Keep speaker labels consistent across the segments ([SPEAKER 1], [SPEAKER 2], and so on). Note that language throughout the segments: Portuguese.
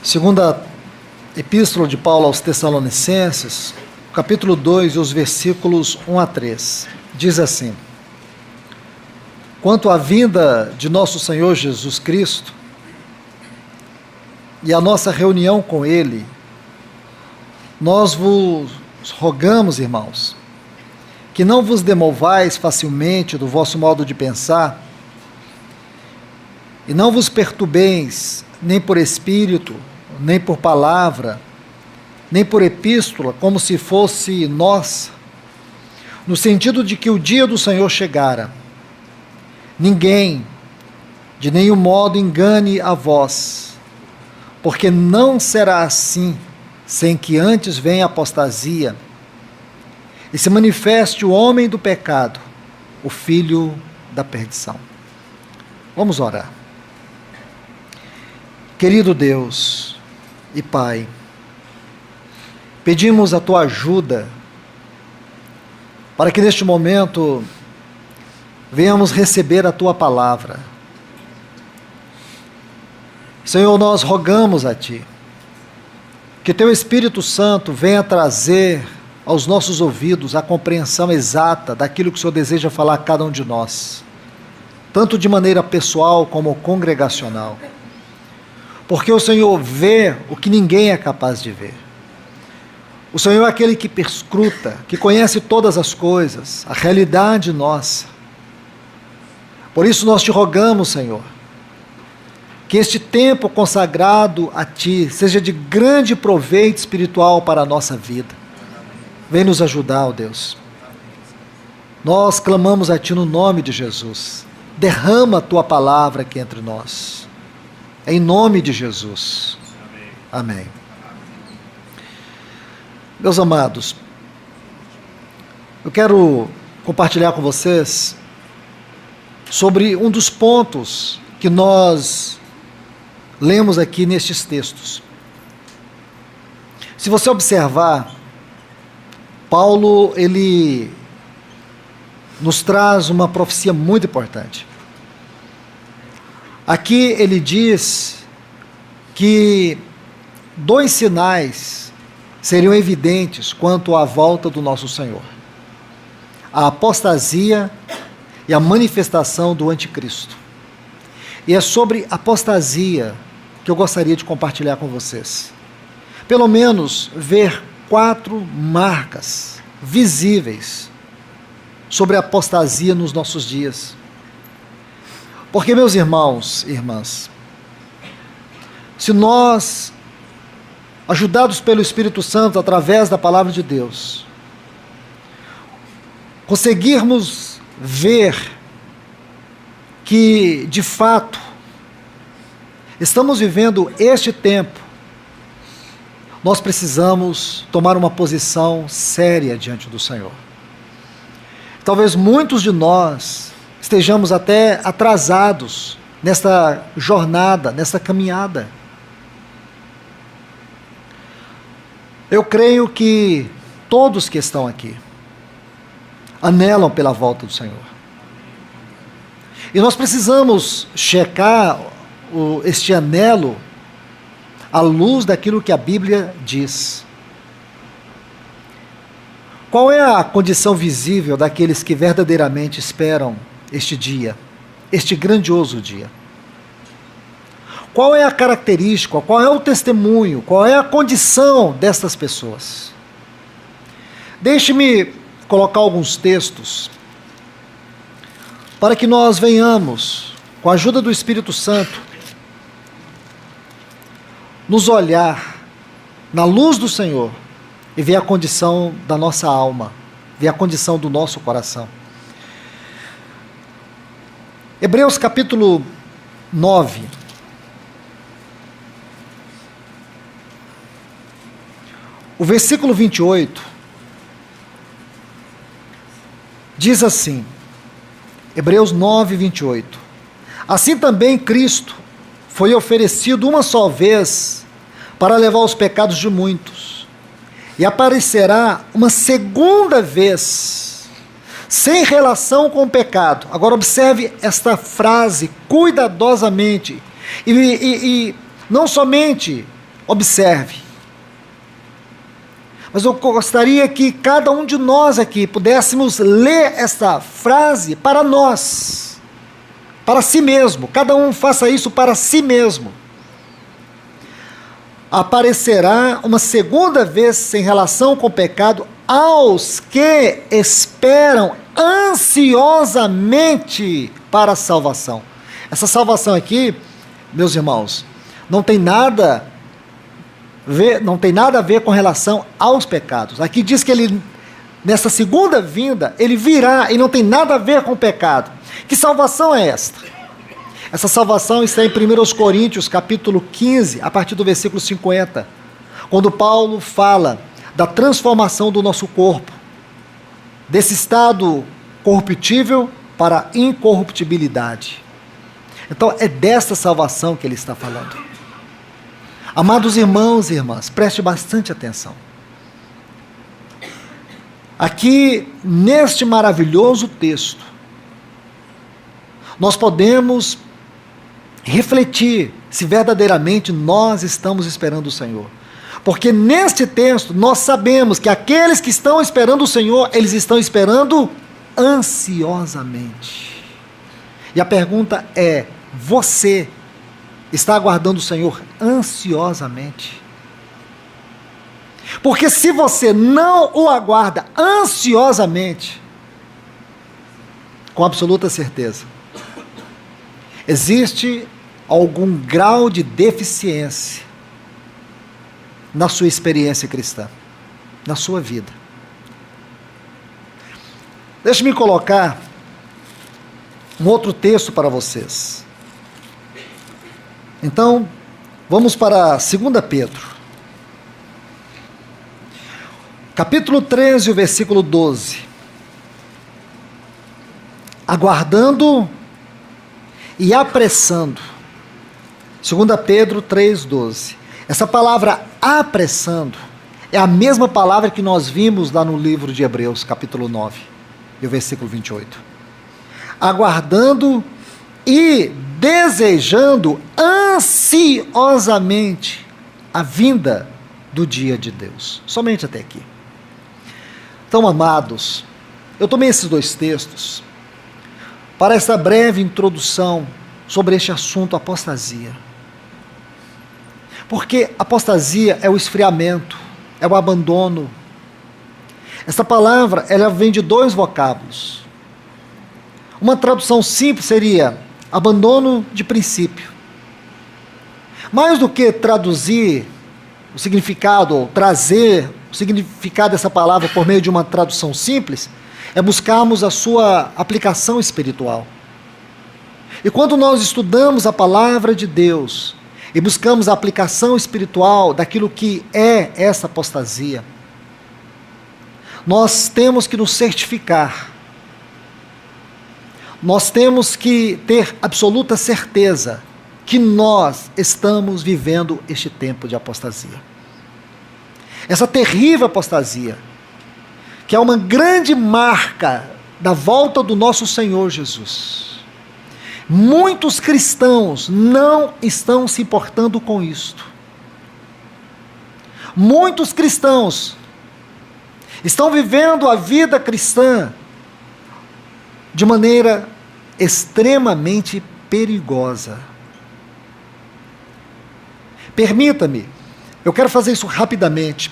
[SPEAKER 1] Segunda Epístola de Paulo aos Tessalonicenses, capítulo 2, os versículos 1 a 3. Diz assim: Quanto à vinda de nosso Senhor Jesus Cristo e a nossa reunião com Ele, nós vos rogamos, irmãos, que não vos demovais facilmente do vosso modo de pensar, e não vos perturbeis nem por espírito, nem por palavra, nem por epístola, como se fosse nossa, no sentido de que o dia do Senhor chegara. Ninguém, de nenhum modo, engane a vós, porque não será assim, sem que antes venha a apostasia, e se manifeste o homem do pecado, o filho da perdição. Vamos orar. Querido Deus e Pai, pedimos a Tua ajuda para que neste momento venhamos receber a Tua palavra. Senhor, nós rogamos a Ti que Teu Espírito Santo venha trazer aos nossos ouvidos a compreensão exata daquilo que o Senhor deseja falar a cada um de nós, tanto de maneira pessoal como congregacional. Porque o Senhor vê o que ninguém é capaz de ver. O Senhor é aquele que perscruta, que conhece todas as coisas, a realidade nossa. Por isso nós te rogamos, Senhor, que este tempo consagrado a Ti seja de grande proveito espiritual para a nossa vida. Vem nos ajudar, ó Deus. Nós clamamos a Ti no nome de Jesus. Derrama a Tua palavra aqui entre nós. Em nome de Jesus. Amém. Amém. Meus amados, eu quero compartilhar com vocês sobre um dos pontos que nós lemos aqui nestes textos. Se você observar, Paulo, ele nos traz uma profecia muito importante. Aqui ele diz que dois sinais seriam evidentes quanto à volta do nosso Senhor: a apostasia e a manifestação do anticristo. E é sobre apostasia que eu gostaria de compartilhar com vocês. Pelo menos ver 4 marcas visíveis sobre a apostasia nos nossos dias. Porque, meus irmãos e irmãs, se nós, ajudados pelo Espírito Santo através da palavra de Deus, conseguirmos ver que, de fato, estamos vivendo este tempo, nós precisamos tomar uma posição séria diante do Senhor. Talvez muitos de nós estejamos até atrasados nesta jornada, nessa caminhada. Eu creio que todos que estão aqui anelam pela volta do Senhor. E nós precisamos checar este anelo à luz daquilo que a Bíblia diz. Qual é a condição visível daqueles que verdadeiramente esperam este dia, este grandioso dia? Qual é a característica, qual é o testemunho, qual é a condição destas pessoas? Deixe-me colocar alguns textos para que nós venhamos, com a ajuda do Espírito Santo, nos olhar na luz do Senhor e ver a condição da nossa alma, ver a condição do nosso coração. Hebreus capítulo 9. O versículo 28 diz assim, Hebreus 9, 28. Assim também Cristo foi oferecido uma só vez para levar os pecados de muitos, e aparecerá uma segunda vez, sem relação com o pecado. Agora observe esta frase cuidadosamente, e não somente Observe. Mas eu gostaria que cada um de nós aqui pudéssemos ler esta frase para nós, para si mesmo. Cada um faça isso para si mesmo. Aparecerá uma segunda vez em relação com o pecado aos que esperam ansiosamente para a salvação. Essa salvação aqui, meus irmãos, não tem nada a ver com relação aos pecados. Aqui diz que ele, nessa segunda vinda, ele virá e não tem nada a ver com o pecado. Que salvação é esta? Essa salvação está em 1 Coríntios, capítulo 15, a partir do versículo 50, quando Paulo fala da transformação do nosso corpo, desse estado corruptível para a incorruptibilidade. Então, é desta salvação que ele está falando. Amados irmãos e irmãs, preste bastante atenção. Aqui, neste maravilhoso texto, nós podemos refletir se verdadeiramente nós estamos esperando o Senhor. Porque neste texto nós sabemos que aqueles que estão esperando o Senhor, eles estão esperando ansiosamente. E a pergunta é: você está aguardando o Senhor ansiosamente? Porque se você não o aguarda ansiosamente, com absoluta certeza, existe algum grau de deficiência na sua experiência cristã, na sua vida. Deixe-me colocar um outro texto para vocês. Então, vamos para 2 Pedro. Capítulo 13, o versículo 12. Aguardando e apressando. 2 Pedro 3,12. Essa palavra apressando é a mesma palavra que nós vimos lá no livro de Hebreus, capítulo 9, e o versículo 28. Aguardando e desejando ansiosamente a vinda do dia de Deus. Somente até aqui. Então, amados, eu tomei esses dois textos para essa breve introdução sobre este assunto, apostasia. Porque apostasia é o esfriamento, é o abandono. Essa palavra, ela vem de dois vocábulos. Uma tradução simples seria abandono de princípio. Mais do que traduzir o significado, ou trazer o significado dessa palavra por meio de uma tradução simples, é buscarmos a sua aplicação espiritual. E quando nós estudamos a palavra de Deus e buscamos a aplicação espiritual daquilo que é essa apostasia, nós temos que nos certificar. Nós temos que ter absoluta certeza que nós estamos vivendo este tempo de apostasia. Essa terrível apostasia, que é uma grande marca da volta do nosso Senhor Jesus. Muitos cristãos não estão se importando com isto. Muitos cristãos estão vivendo a vida cristã de maneira extremamente perigosa. Permita-me, eu quero fazer isso rapidamente,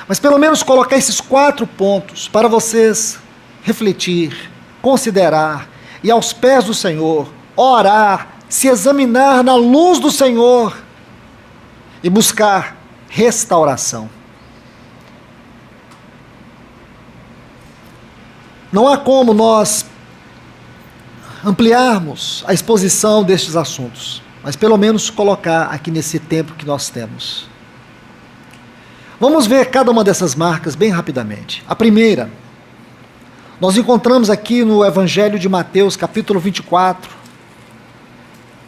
[SPEAKER 1] mas pelo menos colocar esses 4 pontos para vocês refletir, considerar e aos pés do Senhor, orar, se examinar na luz do Senhor e buscar restauração. Não há como nós ampliarmos a exposição destes assuntos, mas pelo menos colocar aqui nesse tempo que nós temos. Vamos ver cada uma dessas marcas bem rapidamente. A primeira, nós encontramos aqui no Evangelho de Mateus, capítulo 24,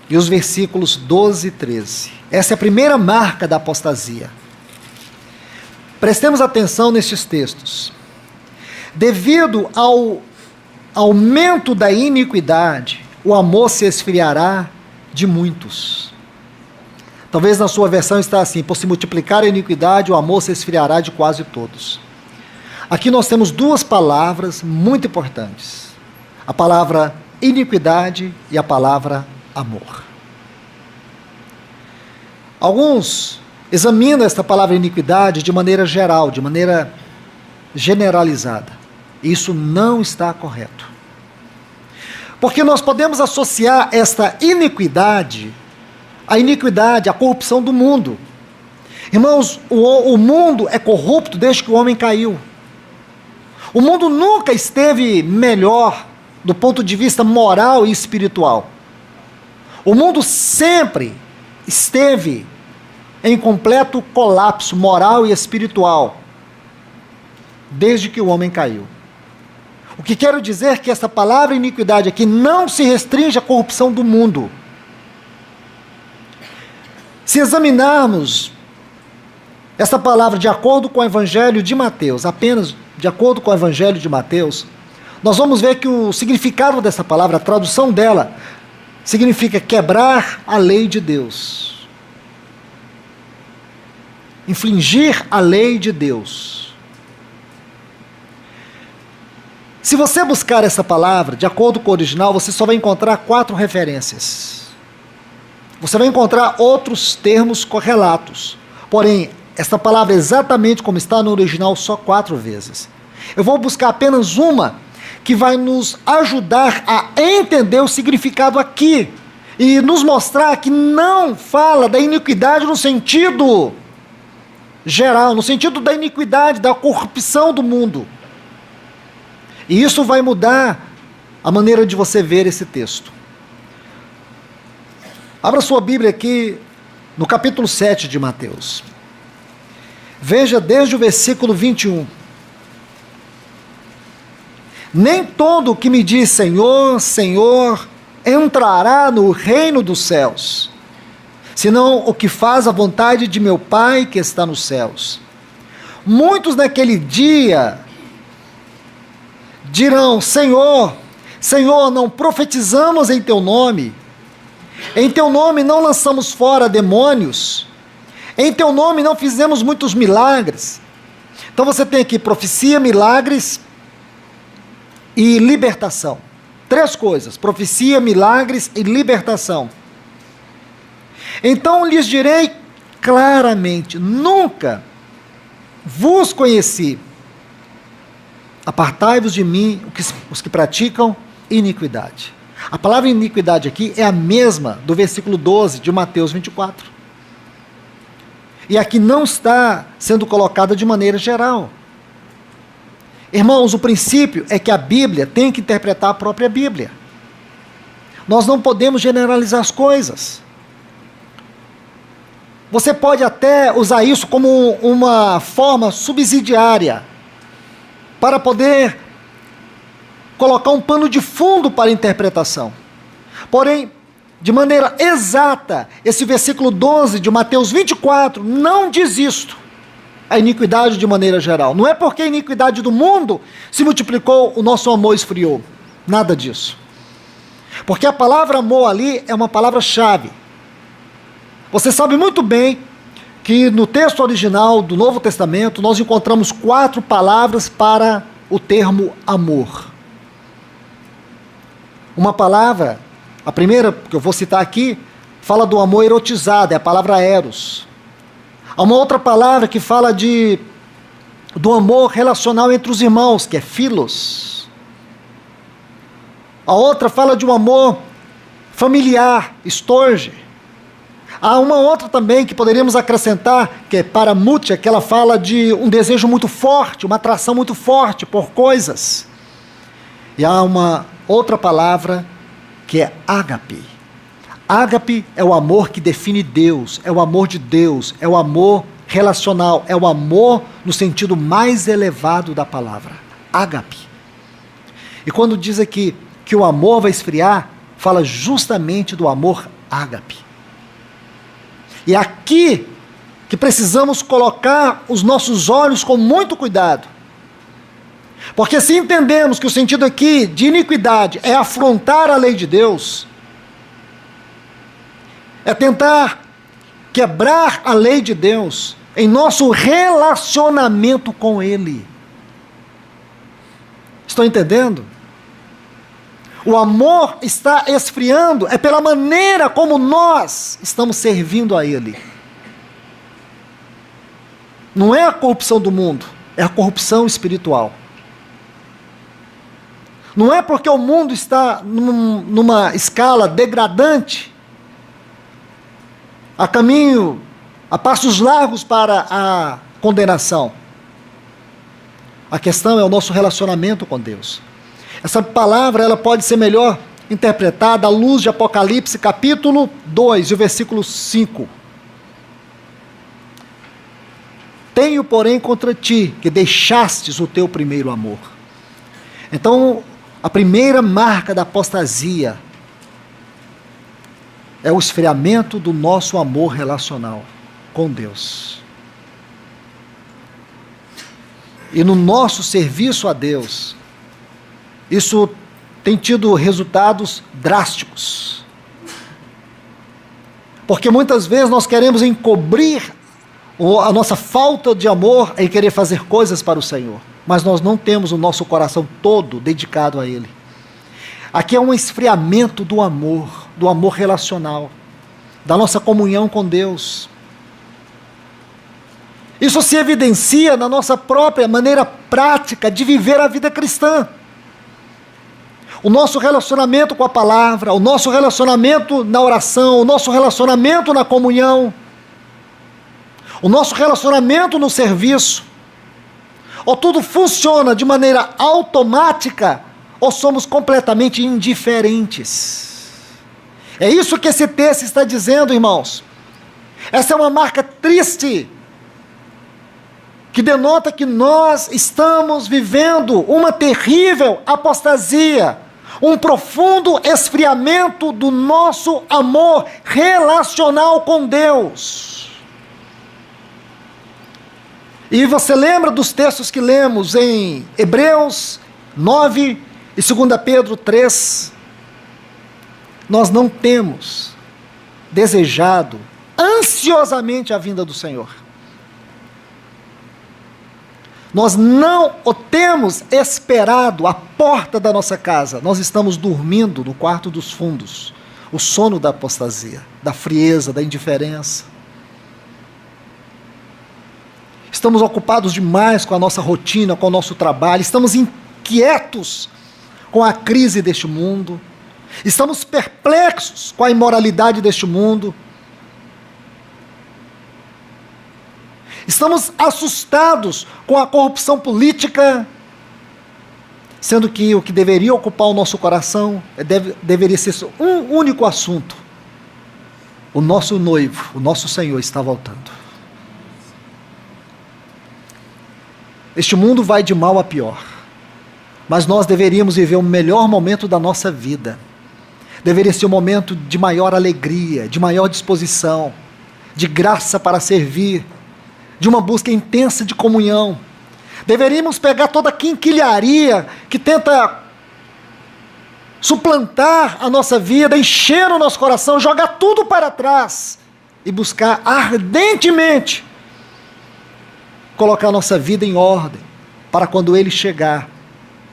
[SPEAKER 1] e os versículos 12 e 13. Essa é a primeira marca da apostasia. Prestemos atenção nestes textos. Devido ao aumento da iniquidade, o amor se esfriará de muitos. Talvez na sua versão está assim: por se multiplicar a iniquidade, o amor se esfriará de quase todos. Aqui nós temos duas palavras muito importantes: a palavra iniquidade e a palavra amor. Alguns examinam esta palavra iniquidade de maneira geral, de maneira generalizada. Isso não está correto. Porque nós podemos associar esta iniquidade à iniquidade, à corrupção do mundo. Irmãos, o mundo é corrupto desde que o homem caiu. O mundo nunca esteve melhor do ponto de vista moral e espiritual. O mundo sempre esteve em completo colapso moral e espiritual, desde que o homem caiu. O que quero dizer é que essa palavra iniquidade aqui não se restringe à corrupção do mundo. Se examinarmos essa palavra de acordo com o Evangelho de Mateus, apenas de acordo com o Evangelho de Mateus, nós vamos ver que o significado dessa palavra, a tradução dela, significa quebrar a lei de Deus. Infringir a lei de Deus. Se você buscar essa palavra, de acordo com o original, você só vai encontrar 4 referências. Você vai encontrar outros termos correlatos. Porém, essa palavra, exatamente como está no original, só 4 vezes. Eu vou buscar apenas uma que vai nos ajudar a entender o significado aqui e nos mostrar que não fala da iniquidade no sentido geral, no sentido da iniquidade, da corrupção do mundo. E isso vai mudar a maneira de você ver esse texto. Abra sua Bíblia aqui no capítulo 7 de Mateus. Veja desde o versículo 21. Nem todo o que me diz Senhor, Senhor, entrará no reino dos céus, senão o que faz a vontade de meu Pai que está nos céus. Muitos naquele dia dirão: Senhor, Senhor, não profetizamos em teu nome? Em teu nome não lançamos fora demônios? Em teu nome não fizemos muitos milagres? Então você tem aqui profecia, milagres e libertação. 3 coisas: profecia, milagres e libertação. Então lhes direi claramente: nunca vos conheci. Apartai-vos de mim, os que praticam iniquidade. A palavra iniquidade aqui é a mesma do versículo 12 de Mateus 24. E aqui não está sendo colocada de maneira geral. Irmãos, o princípio é que a Bíblia tem que interpretar a própria Bíblia. Nós não podemos generalizar as coisas. Você pode até usar isso como uma forma subsidiária, para poder colocar um pano de fundo para a interpretação. Porém, de maneira exata, esse versículo 12 de Mateus 24 não diz isto. A iniquidade de maneira geral. Não é porque a iniquidade do mundo se multiplicou, o nosso amor esfriou. Nada disso. Porque a palavra amor ali é uma palavra-chave. Você sabe muito bem que no texto original do Novo Testamento nós encontramos 4 palavras para o termo amor. Uma palavra, a primeira que eu vou citar aqui, fala do amor erotizado, é a palavra eros. Há uma outra palavra que fala do amor relacional entre os irmãos, que é philos. A outra fala de um amor familiar, storge. Há uma outra também que poderíamos acrescentar, que é paramutia, que ela fala de um desejo muito forte, uma atração muito forte por coisas. E há uma outra palavra que é ágape. Ágape é o amor que define Deus, é o amor de Deus, é o amor relacional, é o amor no sentido mais elevado da palavra. Ágape. E quando diz aqui que o amor vai esfriar, fala justamente do amor ágape. E é aqui que precisamos colocar os nossos olhos com muito cuidado. Porque se entendemos que o sentido aqui de iniquidade é afrontar a lei de Deus, é tentar quebrar a lei de Deus em nosso relacionamento com Ele. Estão entendendo? O amor está esfriando, é pela maneira como nós estamos servindo a Ele. Não é a corrupção do mundo, é a corrupção espiritual. Não é porque o mundo está numa escala degradante, a caminho, a passos largos para a condenação. A questão é o nosso relacionamento com Deus. Essa palavra ela pode ser melhor interpretada à luz de Apocalipse capítulo 2 e o versículo 5. Tenho, porém, contra ti, que deixastes o teu primeiro amor. Então, a primeira marca da apostasia é o esfriamento do nosso amor relacional com Deus. E no nosso serviço a Deus, isso tem tido resultados drásticos. Porque muitas vezes nós queremos encobrir a nossa falta de amor em querer fazer coisas para o Senhor, mas nós não temos o nosso coração todo dedicado a Ele. Aqui é um esfriamento do amor relacional, da nossa comunhão com Deus. Isso se evidencia na nossa própria maneira prática de viver a vida cristã. O nosso relacionamento com a palavra, o nosso relacionamento na oração, o nosso relacionamento na comunhão, o nosso relacionamento no serviço, ou tudo funciona de maneira automática, ou somos completamente indiferentes. É isso que esse texto está dizendo, irmãos. Essa é uma marca triste, que denota que nós estamos vivendo uma terrível apostasia, um profundo esfriamento do nosso amor relacional com Deus. E você lembra dos textos que lemos em Hebreus 9 e 2 Pedro 3? Nós não temos desejado ansiosamente a vinda do Senhor. Nós não o temos esperado à porta da nossa casa. Nós estamos dormindo no quarto dos fundos. O sono da apostasia, da frieza, da indiferença. Estamos ocupados demais com a nossa rotina, com o nosso trabalho. Estamos inquietos com a crise deste mundo. Estamos perplexos com a imoralidade deste mundo. Estamos assustados com a corrupção política, sendo que o que deveria ocupar o nosso coração deveria ser um único assunto. O nosso noivo, o nosso Senhor está voltando. Este mundo vai de mal a pior, mas nós deveríamos viver o melhor momento da nossa vida. Deveria ser um momento de maior alegria, de maior disposição, de graça para servir, de uma busca intensa de comunhão. Deveríamos pegar toda a quinquilharia que tenta suplantar a nossa vida, encher o nosso coração, jogar tudo para trás e buscar ardentemente colocar a nossa vida em ordem, para quando Ele chegar,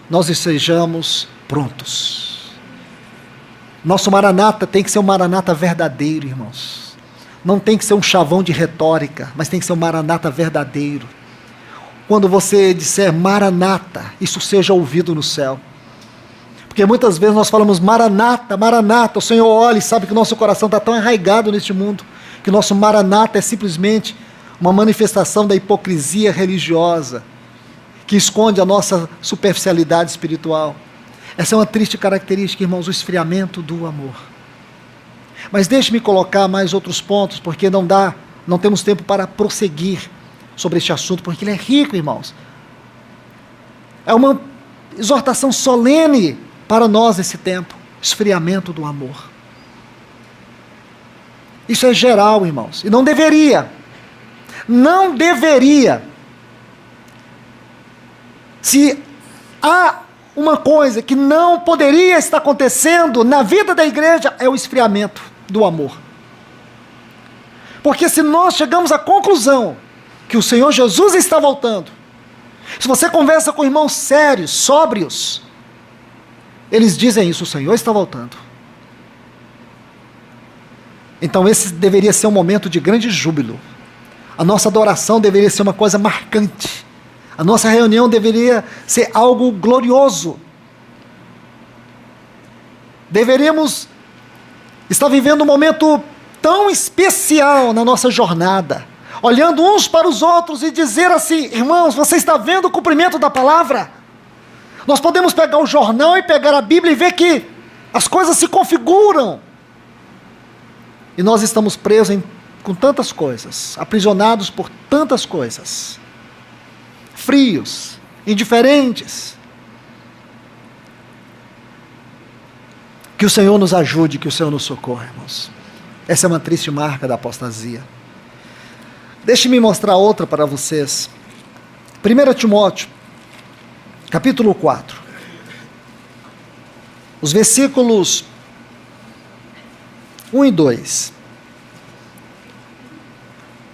[SPEAKER 1] nós estejamos prontos. Nosso maranata tem que ser um maranata verdadeiro, irmãos. Não tem que ser um chavão de retórica, mas tem que ser um maranata verdadeiro. Quando você disser maranata, isso seja ouvido no céu. Porque muitas vezes nós falamos maranata, maranata, o Senhor olha e sabe que o nosso coração está tão arraigado neste mundo, que o nosso maranata é simplesmente uma manifestação da hipocrisia religiosa, que esconde a nossa superficialidade espiritual. Essa é uma triste característica, irmãos, o esfriamento do amor. Mas deixe-me colocar mais outros pontos, porque não temos tempo para prosseguir sobre este assunto, porque ele é rico, irmãos. É uma exortação solene para nós nesse tempo, esfriamento do amor. Isso é geral, irmãos, e não deveria. Se há uma coisa que não poderia estar acontecendo na vida da igreja, é o esfriamento do amor. Porque se nós chegamos à conclusão que o Senhor Jesus está voltando, se você conversa com irmãos sérios, sóbrios, eles dizem isso: o Senhor está voltando. Então esse deveria ser um momento de grande júbilo. A nossa adoração deveria ser uma coisa marcante. A nossa reunião deveria ser algo glorioso. Deveríamos estar vivendo um momento tão especial na nossa jornada, olhando uns para os outros e dizer assim: irmãos, você está vendo o cumprimento da palavra? Nós podemos pegar o jornal e pegar a Bíblia e ver que as coisas se configuram. E nós estamos presos com tantas coisas, aprisionados por tantas coisas, frios, indiferentes. Que o Senhor nos ajude, que o Senhor nos socorra, irmãos. Essa é uma triste marca da apostasia. Deixe-me mostrar outra para vocês. 1 Timóteo, capítulo 4. Os versículos 1 e 2.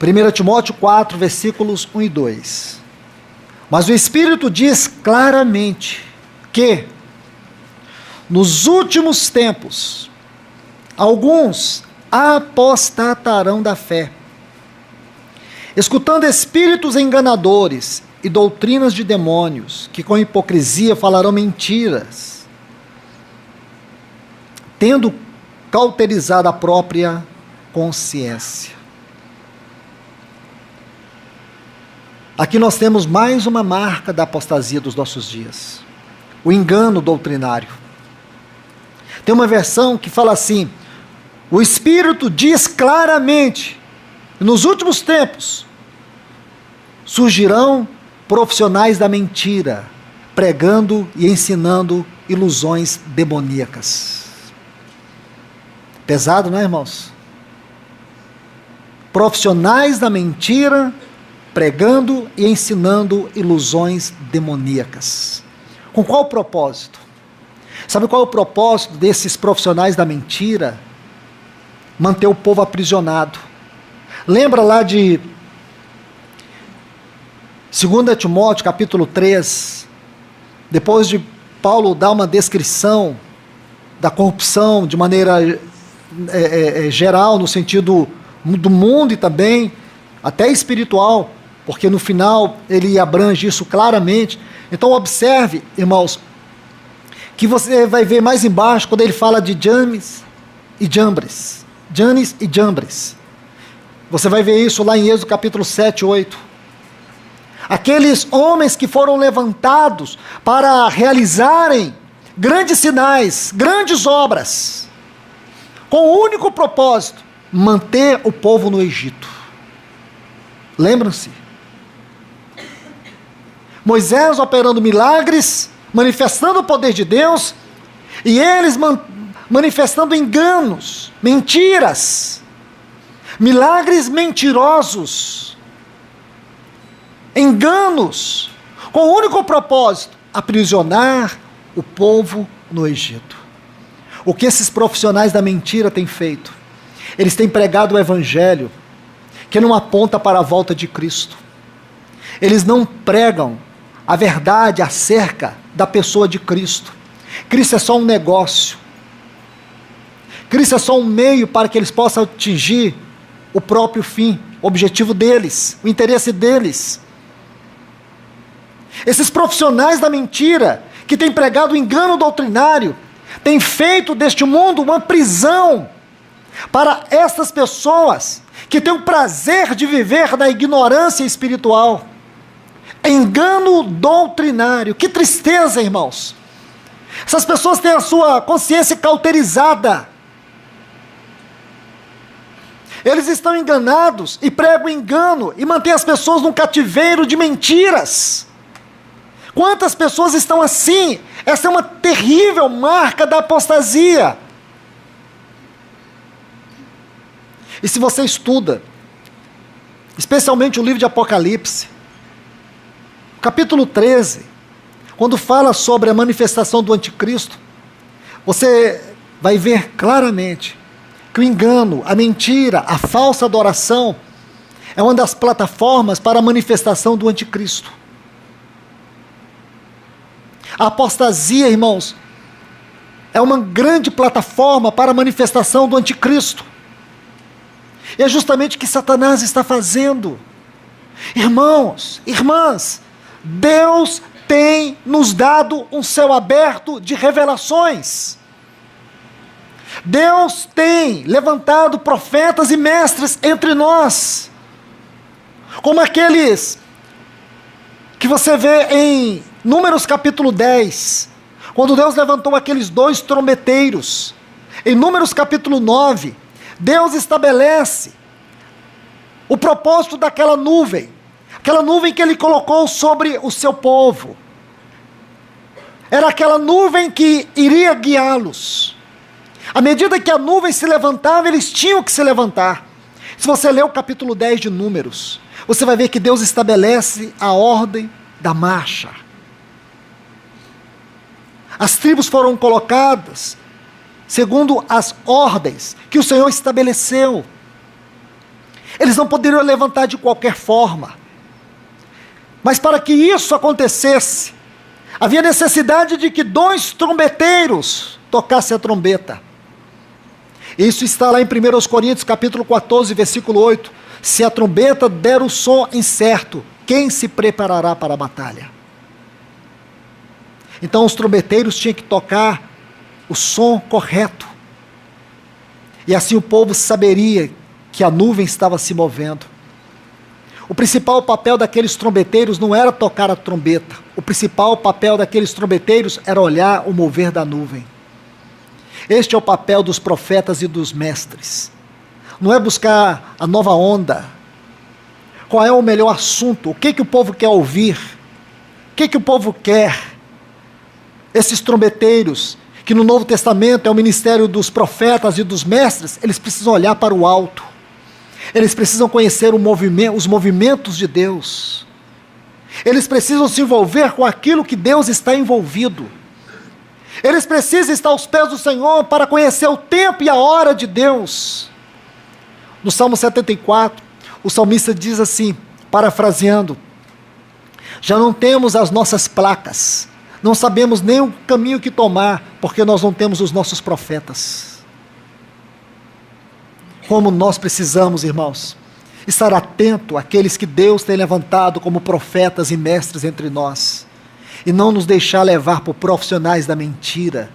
[SPEAKER 1] 1 Timóteo 4, versículos 1 e 2. Mas o Espírito diz claramente que, nos últimos tempos, alguns apostatarão da fé, escutando espíritos enganadores e doutrinas de demônios, que com hipocrisia falarão mentiras, tendo cauterizado a própria consciência. Aqui nós temos mais uma marca da apostasia dos nossos dias: o engano doutrinário. Tem uma versão que fala assim: o Espírito diz claramente, nos últimos tempos surgirão profissionais da mentira, pregando e ensinando ilusões demoníacas. Pesado, não é, irmãos? Profissionais da mentira, pregando e ensinando ilusões demoníacas. Com qual propósito? Sabe qual é o propósito desses profissionais da mentira? Manter o povo aprisionado. Lembra lá de 2 Timóteo capítulo 3, depois de Paulo dar uma descrição da corrupção de maneira geral, no sentido do mundo e também até espiritual, porque no final ele abrange isso claramente. Então observe, irmãos, que você vai ver mais embaixo, quando ele fala de Janes e Jambres. Janes e Jambres. Você vai ver isso lá em Êxodo capítulo 7, 8. Aqueles homens que foram levantados para realizarem grandes sinais, grandes obras, com o único propósito: manter o povo no Egito. Lembram-se? Moisés operando milagres, manifestando o poder de Deus, e eles manifestando enganos, mentiras, milagres mentirosos, enganos, com o único propósito: aprisionar o povo no Egito. O que esses profissionais da mentira têm feito? Eles têm pregado o evangelho que não aponta para a volta de Cristo. Eles não pregam a verdade acerca da pessoa de Cristo. Cristo é só um negócio. Cristo é só um meio para que eles possam atingir o próprio fim, o objetivo deles, o interesse deles. Esses profissionais da mentira, que têm pregado o engano doutrinário, têm feito deste mundo uma prisão para essas pessoas que têm o prazer de viver na ignorância espiritual. Engano doutrinário. Que tristeza, irmãos. Essas pessoas têm a sua consciência cauterizada. Eles estão enganados e pregam engano e mantêm as pessoas num cativeiro de mentiras. Quantas pessoas estão assim? Essa é uma terrível marca da apostasia. E se você estuda, especialmente o livro de Apocalipse, capítulo 13, quando fala sobre a manifestação do anticristo, você vai ver claramente que o engano, a mentira, a falsa adoração é uma das plataformas para a manifestação do anticristo. A apostasia, irmãos, é uma grande plataforma para a manifestação do anticristo. E é justamente o que Satanás está fazendo. Irmãos, irmãs, Deus tem nos dado um céu aberto de revelações. Deus tem levantado profetas e mestres entre nós, como aqueles que você vê em Números capítulo 10, quando Deus levantou aqueles 2 trombeteiros. Em Números capítulo 9, Deus estabelece o propósito daquela nuvem, aquela nuvem que Ele colocou sobre o seu povo. Era aquela nuvem que iria guiá-los. À medida que a nuvem se levantava, eles tinham que se levantar. Se você ler o capítulo 10 de Números, você vai ver que Deus estabelece a ordem da marcha. As tribos foram colocadas segundo as ordens que o Senhor estabeleceu. Eles não poderiam levantar de qualquer forma. Mas para que isso acontecesse, havia necessidade de que 2 trombeteiros tocassem a trombeta. Isso está lá em 1 Coríntios capítulo 14, versículo 8. Se a trombeta der o som incerto, quem se preparará para a batalha? Então os trombeteiros tinham que tocar o som correto. E assim o povo saberia que a nuvem estava se movendo. O principal papel daqueles trombeteiros não era tocar a trombeta. O principal papel daqueles trombeteiros era olhar o mover da nuvem. Este é o papel dos profetas e dos mestres. Não é buscar a nova onda. Qual é o melhor assunto? O que o povo quer ouvir? O que o povo quer? Esses trombeteiros, que no Novo Testamento é o ministério dos profetas e dos mestres, eles precisam olhar para o alto. Eles precisam conhecer os movimentos de Deus. Eles precisam se envolver com aquilo que Deus está envolvido. Eles precisam estar aos pés do Senhor para conhecer o tempo e a hora de Deus. No Salmo 74, o salmista diz assim, parafraseando: já não temos as nossas placas, não sabemos nem o caminho que tomar, porque nós não temos os nossos profetas. Como nós precisamos, irmãos, estar atento àqueles que Deus tem levantado como profetas e mestres entre nós, e não nos deixar levar por profissionais da mentira.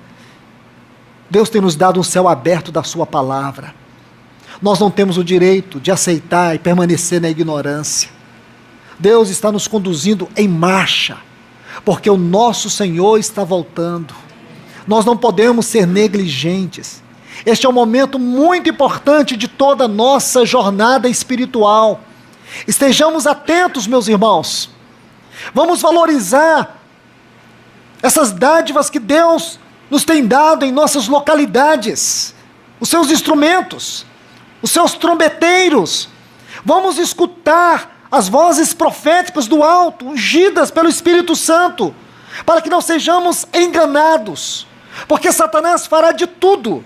[SPEAKER 1] Deus tem nos dado um céu aberto da sua palavra. Nós não temos o direito de aceitar e permanecer na ignorância. Deus está nos conduzindo em marcha, porque o nosso Senhor está voltando. Nós não podemos ser negligentes. Este é um momento muito importante de toda a nossa jornada espiritual. Estejamos atentos, meus irmãos. Vamos valorizar essas dádivas que Deus nos tem dado em nossas localidades, os seus instrumentos, os seus trombeteiros. Vamos escutar as vozes proféticas do alto, ungidas pelo Espírito Santo, para que não sejamos enganados, porque Satanás fará de tudo,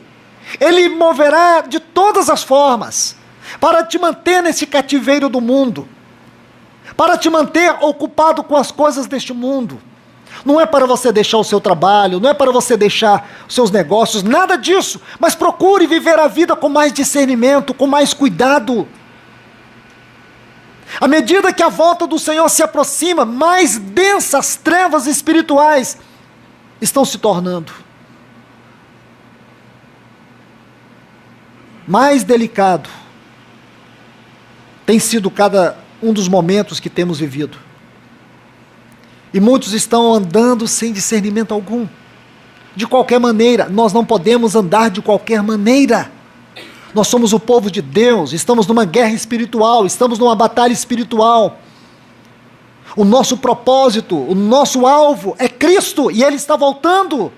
[SPEAKER 1] ele moverá de todas as formas, para te manter nesse cativeiro do mundo, para te manter ocupado com as coisas deste mundo. Não é para você deixar o seu trabalho, não é para você deixar os seus negócios, nada disso, mas procure viver a vida com mais discernimento, com mais cuidado. À medida que a volta do Senhor se aproxima, mais densas trevas espirituais estão se tornando. Mais delicado tem sido cada um dos momentos que temos vivido. E muitos estão andando sem discernimento algum. De qualquer maneira, nós não podemos andar de qualquer maneira. Nós somos o povo de Deus, estamos numa guerra espiritual, estamos numa batalha espiritual. O nosso propósito, o nosso alvo é Cristo e Ele está voltando.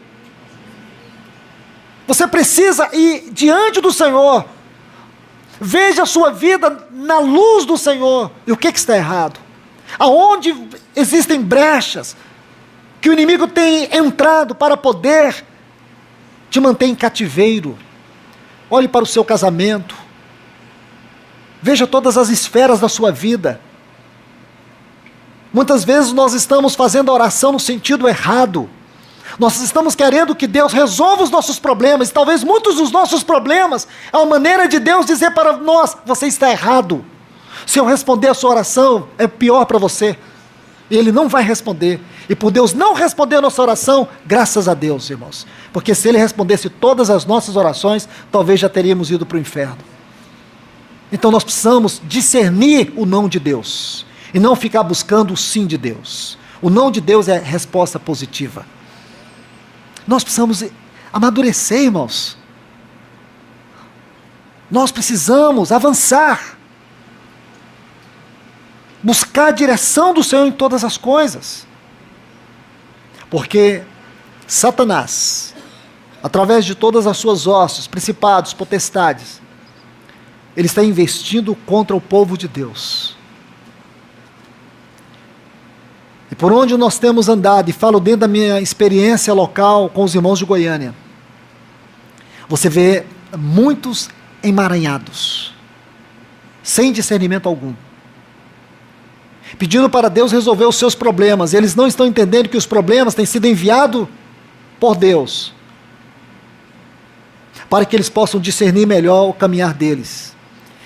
[SPEAKER 1] Você precisa ir diante do Senhor. Veja a sua vida na luz do Senhor. E o que está errado? Aonde existem brechas que o inimigo tem entrado para poder te manter em cativeiro, olhe para o seu casamento, veja todas as esferas da sua vida. Muitas vezes nós estamos fazendo a oração no sentido errado. Nós estamos querendo que Deus resolva os nossos problemas. Talvez muitos dos nossos problemas é uma maneira de Deus dizer para nós: você está errado. Se eu responder a sua oração, é pior para você. E Ele não vai responder. E por Deus não responder a nossa oração, graças a Deus, irmãos. Porque se Ele respondesse todas as nossas orações, talvez já teríamos ido para o inferno. Então nós precisamos discernir o não de Deus. E não ficar buscando o sim de Deus. O não de Deus é resposta positiva. Nós precisamos amadurecer, irmãos. Nós precisamos avançar. Buscar a direção do Senhor em todas as coisas. Porque Satanás, através de todas as suas hostes, principados, potestades, ele está investindo contra o povo de Deus. E por onde nós temos andado, e falo dentro da minha experiência local com os irmãos de Goiânia, você vê muitos emaranhados, sem discernimento algum, pedindo para Deus resolver os seus problemas. Eles não estão entendendo que os problemas têm sido enviados por Deus, para que eles possam discernir melhor o caminhar deles.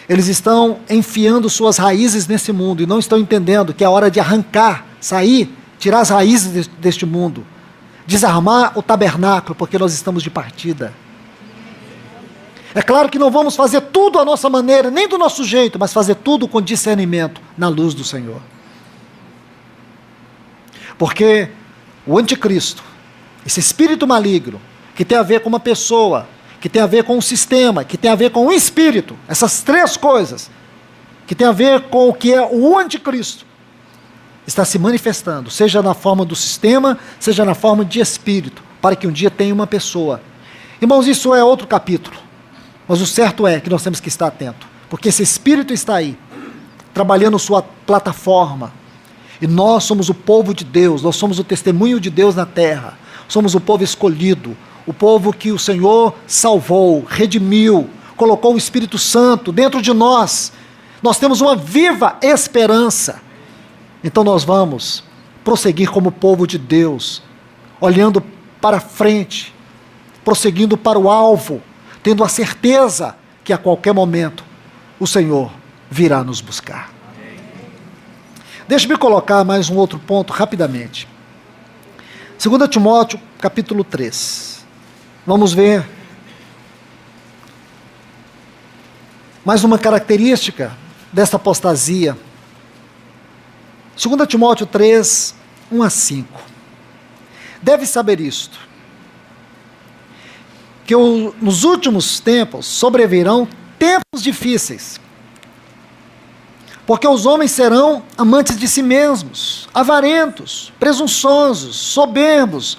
[SPEAKER 1] Eles estão enfiando suas raízes nesse mundo, e não estão entendendo que é hora de arrancar, sair, tirar as raízes deste mundo, desarmar o tabernáculo, porque nós estamos de partida. É claro que não vamos fazer tudo à nossa maneira, nem do nosso jeito, mas fazer tudo com discernimento, na luz do Senhor. Porque o anticristo, esse espírito maligno, que tem a ver com uma pessoa, que tem a ver com um sistema, que tem a ver com um espírito, essas três coisas, que tem a ver com o que é o anticristo, está se manifestando, seja na forma do sistema, seja na forma de espírito, para que um dia tenha uma pessoa. Irmãos, isso é outro capítulo, mas o certo é que nós temos que estar atentos, porque esse espírito está aí, trabalhando sua plataforma, e nós somos o povo de Deus, nós somos o testemunho de Deus na terra, somos o povo escolhido, o povo que o Senhor salvou, redimiu, colocou o Espírito Santo dentro de nós. Nós temos uma viva esperança. Então nós vamos prosseguir como povo de Deus, olhando para frente, prosseguindo para o alvo, tendo a certeza que a qualquer momento o Senhor virá nos buscar. Deixe-me colocar mais um outro ponto rapidamente. 2 Timóteo, capítulo 3. Vamos ver mais uma característica desta apostasia. 2 Timóteo 3, 1 a 5. Deve saber isto, que nos últimos tempos sobrevirão tempos difíceis, porque os homens serão amantes de si mesmos, avarentos, presunçosos, soberbos,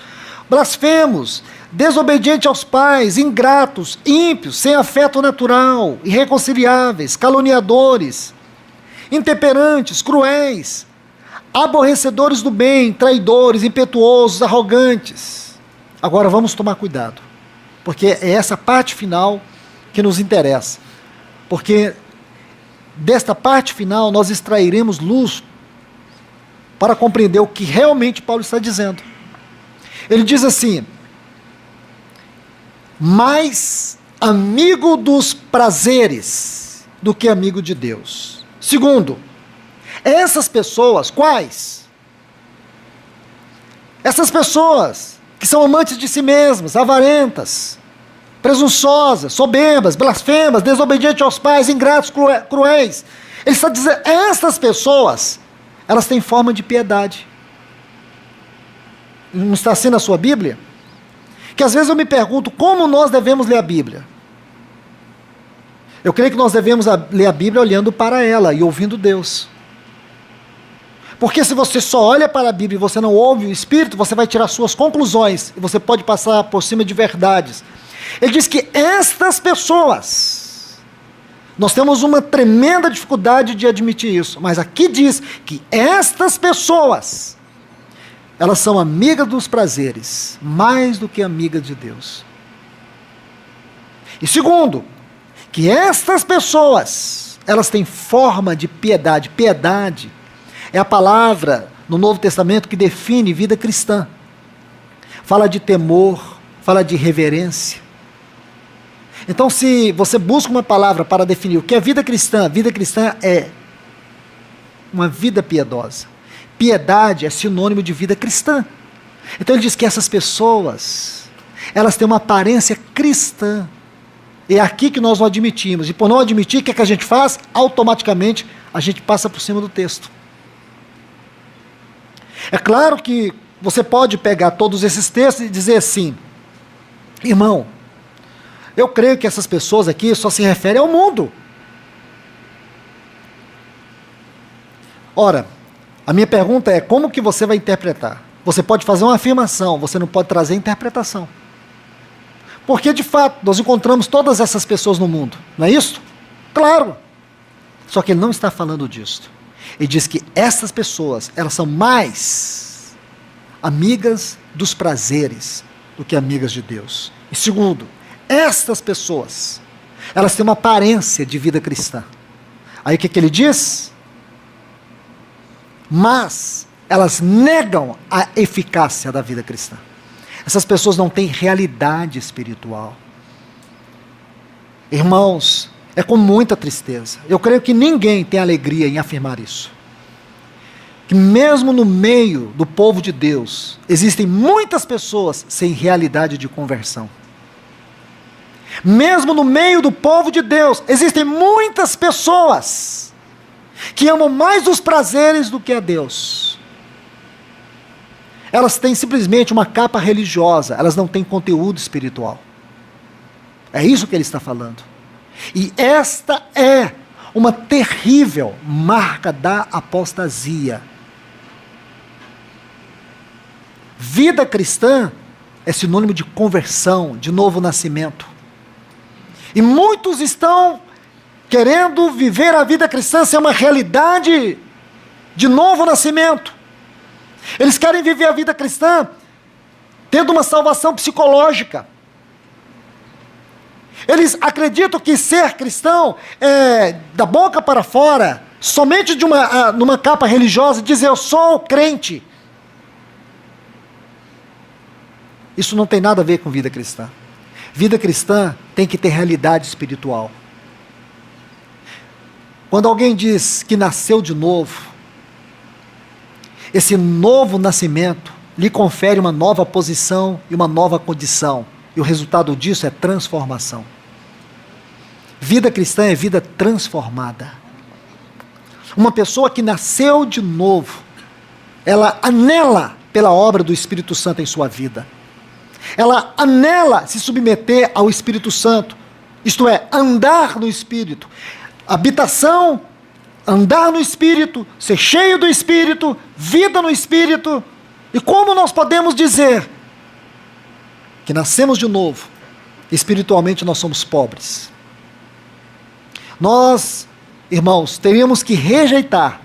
[SPEAKER 1] blasfemos, desobedientes aos pais, ingratos, ímpios, sem afeto natural, irreconciliáveis, caluniadores, intemperantes, cruéis, aborrecedores do bem, traidores, impetuosos, arrogantes. Agora vamos tomar cuidado, porque é essa parte final que nos interessa, porque desta parte final nós extrairemos luz para compreender o que realmente Paulo está dizendo. Ele diz assim: mais amigo dos prazeres do que amigo de Deus. Segundo, essas pessoas, quais? Essas pessoas que são amantes de si mesmas, avarentas, presunçosas, soberbas, blasfemas, desobedientes aos pais, ingratos, cruéis. Ele está dizendo, essas pessoas, elas têm forma de piedade. Não está assim na sua Bíblia? Que às vezes eu me pergunto, como nós devemos ler a Bíblia? Eu creio que nós devemos ler a Bíblia olhando para ela e ouvindo Deus. Porque se você só olha para a Bíblia e você não ouve o Espírito, você vai tirar suas conclusões, e você pode passar por cima de verdades. Ele diz que estas pessoas, nós temos uma tremenda dificuldade de admitir isso, mas aqui diz que estas pessoas, elas são amigas dos prazeres, mais do que amigas de Deus. E segundo, que estas pessoas, elas têm forma de piedade. Piedade é a palavra no Novo Testamento que define vida cristã. Fala de temor, fala de reverência. Então, se você busca uma palavra para definir o que é vida cristã é uma vida piedosa. Piedade é sinônimo de vida cristã. Então ele diz que essas pessoas, elas têm uma aparência cristã. É aqui que nós não admitimos. E por não admitir, o que é que a gente faz? Automaticamente a gente passa por cima do texto. É claro que você pode pegar todos esses textos e dizer assim: irmão, eu creio que essas pessoas aqui só se referem ao mundo. Ora, a minha pergunta é: como que você vai interpretar? Você pode fazer uma afirmação, você não pode trazer interpretação. Porque, de fato, nós encontramos todas essas pessoas no mundo, não é isso? Claro. Só que ele não está falando disso. Ele diz que essas pessoas, elas são mais amigas dos prazeres do que amigas de Deus. E segundo, estas pessoas, elas têm uma aparência de vida cristã. Aí o que ele diz? Mas elas negam a eficácia da vida cristã. Essas pessoas não têm realidade espiritual. Irmãos, é com muita tristeza. Eu creio que ninguém tem alegria em afirmar isso. Que mesmo no meio do povo de Deus, existem muitas pessoas sem realidade de conversão. Mesmo no meio do povo de Deus, existem muitas pessoas que amam mais os prazeres do que a Deus. Elas têm simplesmente uma capa religiosa, elas não têm conteúdo espiritual. É isso que ele está falando. E esta é uma terrível marca da apostasia. Vida cristã é sinônimo de conversão, de novo nascimento. E muitos estão querendo viver a vida cristã sem uma realidade de novo nascimento. Eles querem viver a vida cristã tendo uma salvação psicológica. Eles acreditam que ser cristão é da boca para fora, somente numa capa religiosa, dizer eu sou crente. Isso não tem nada a ver com vida cristã. Vida cristã tem que ter realidade espiritual. Quando alguém diz que nasceu de novo, esse novo nascimento lhe confere uma nova posição e uma nova condição. E o resultado disso é transformação. Vida cristã é vida transformada. Uma pessoa que nasceu de novo, ela anela pela obra do Espírito Santo em sua vida. Ela anela se submeter ao Espírito Santo, isto é, andar no Espírito. Habitação, andar no Espírito, ser cheio do Espírito, vida no Espírito. E como nós podemos dizer que nascemos de novo, espiritualmente nós somos pobres? Nós, irmãos, teríamos que rejeitar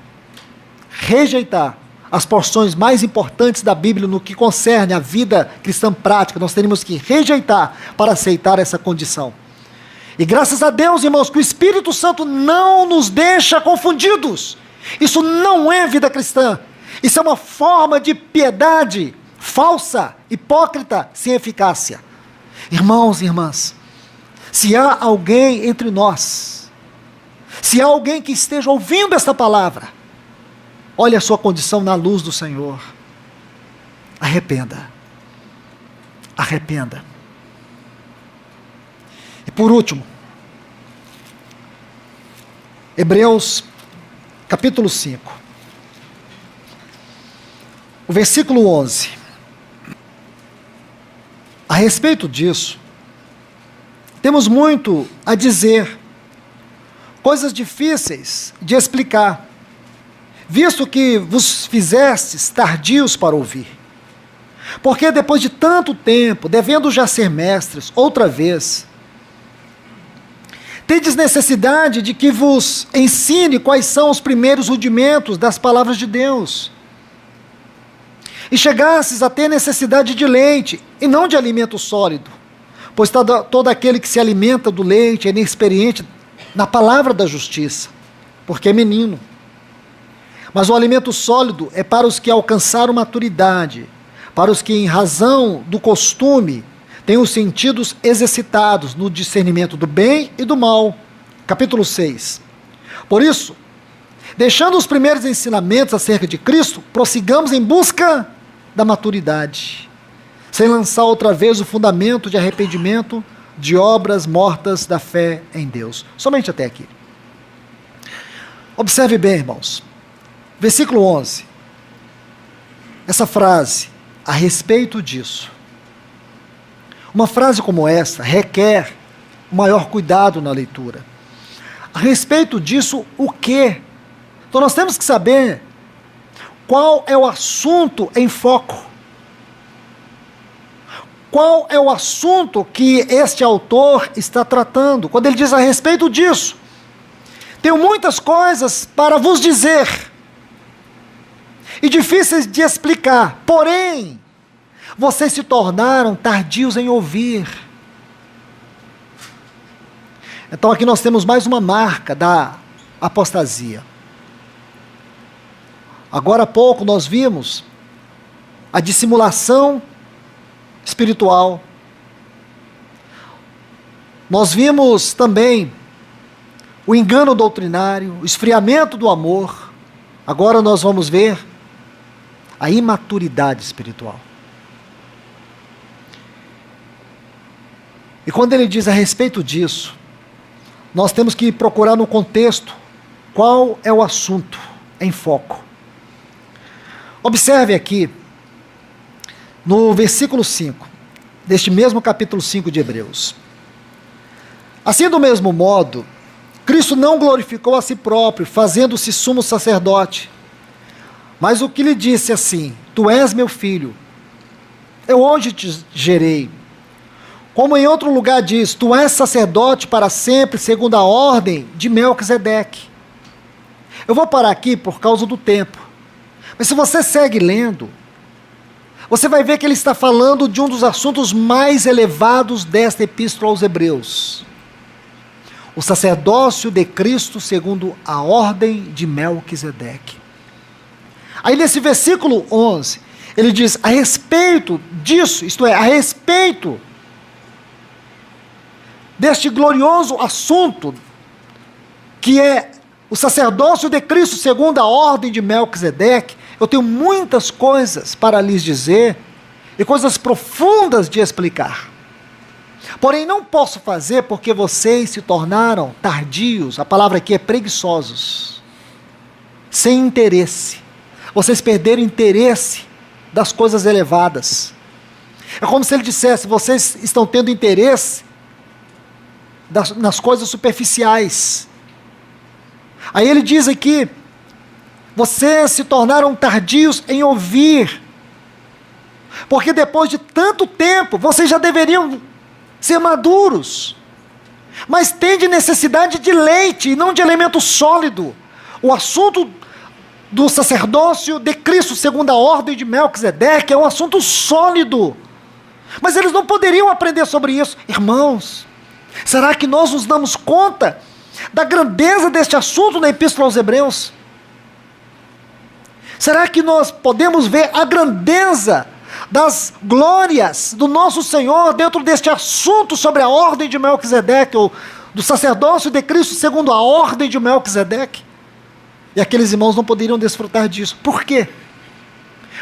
[SPEAKER 1] as porções mais importantes da Bíblia no que concerne a vida cristã prática. Nós teríamos que rejeitar para aceitar essa condição. E graças a Deus, irmãos, que o Espírito Santo não nos deixa confundidos. Isso não é vida cristã. Isso é uma forma de piedade falsa, hipócrita, sem eficácia. Irmãos e irmãs, se há alguém entre nós, se há alguém que esteja ouvindo esta palavra, olhe a sua condição na luz do Senhor. Arrependa. Arrependa. E por último, Hebreus capítulo 5, o versículo 11. A respeito disso, temos muito a dizer, coisas difíceis de explicar, visto que vos fizestes tardios para ouvir. Porque depois de tanto tempo, devendo já ser mestres, outra vez, tendes necessidade de que vos ensine quais são os primeiros rudimentos das palavras de Deus. E chegasses a ter necessidade de leite, e não de alimento sólido, pois todo aquele que se alimenta do leite é inexperiente na palavra da justiça, porque é menino. Mas o alimento sólido é para os que alcançaram maturidade, para os que, em razão do costume, têm os sentidos exercitados no discernimento do bem e do mal. Capítulo 6. Por isso, deixando os primeiros ensinamentos acerca de Cristo, prossigamos em busca da maturidade, sem lançar outra vez o fundamento de arrependimento de obras mortas da fé em Deus. Somente até aqui. Observe bem, irmãos. Versículo 11. Essa frase, a respeito disso. Uma frase como essa requer o maior cuidado na leitura. A respeito disso, o quê? Então nós temos que saber qual é o assunto em foco. Qual é o assunto que este autor está tratando? Quando ele diz a respeito disso, tenho muitas coisas para vos dizer, e difíceis de explicar, porém, vocês se tornaram tardios em ouvir. Então aqui nós temos mais uma marca da apostasia. Agora há pouco nós vimos a dissimulação espiritual. Nós vimos também o engano doutrinário, o esfriamento do amor. Agora nós vamos ver a imaturidade espiritual. E quando ele diz a respeito disso, nós temos que procurar no contexto qual é o assunto em foco. Observe aqui, no versículo 5, deste mesmo capítulo 5 de Hebreus. Assim, do mesmo modo, Cristo não glorificou a si próprio, fazendo-se sumo sacerdote, mas o que lhe disse assim: tu és meu filho, eu hoje te gerei. Como em outro lugar diz, tu és sacerdote para sempre, segundo a ordem de Melquisedeque. Eu vou parar aqui por causa do tempo, mas se você segue lendo, você vai ver que ele está falando de um dos assuntos mais elevados desta epístola aos Hebreus. O sacerdócio de Cristo segundo a ordem de Melquisedeque. Aí nesse versículo 11, ele diz, a respeito disso, isto é, a respeito deste glorioso assunto, que é o sacerdócio de Cristo segundo a ordem de Melquisedeque, eu tenho muitas coisas para lhes dizer, e coisas profundas de explicar. Porém, não posso fazer porque vocês se tornaram tardios, a palavra aqui é preguiçosos, sem interesse. Vocês perderam interesse das coisas elevadas. É como se ele dissesse, vocês estão tendo interesse nas coisas superficiais. Aí ele diz aqui, vocês se tornaram tardios em ouvir, porque depois de tanto tempo, vocês já deveriam ser maduros, mas têm de necessidade de leite, e não de alimento sólido. O assunto do sacerdócio de Cristo, segundo a ordem de Melquisedeque, é um assunto sólido, mas eles não poderiam aprender sobre isso. Irmãos, será que nós nos damos conta da grandeza deste assunto na Epístola aos Hebreus? Será que nós podemos ver a grandeza das glórias do nosso Senhor dentro deste assunto sobre a ordem de Melquisedeque, ou do sacerdócio de Cristo segundo a ordem de Melquisedeque? E aqueles irmãos não poderiam desfrutar disso. Por quê?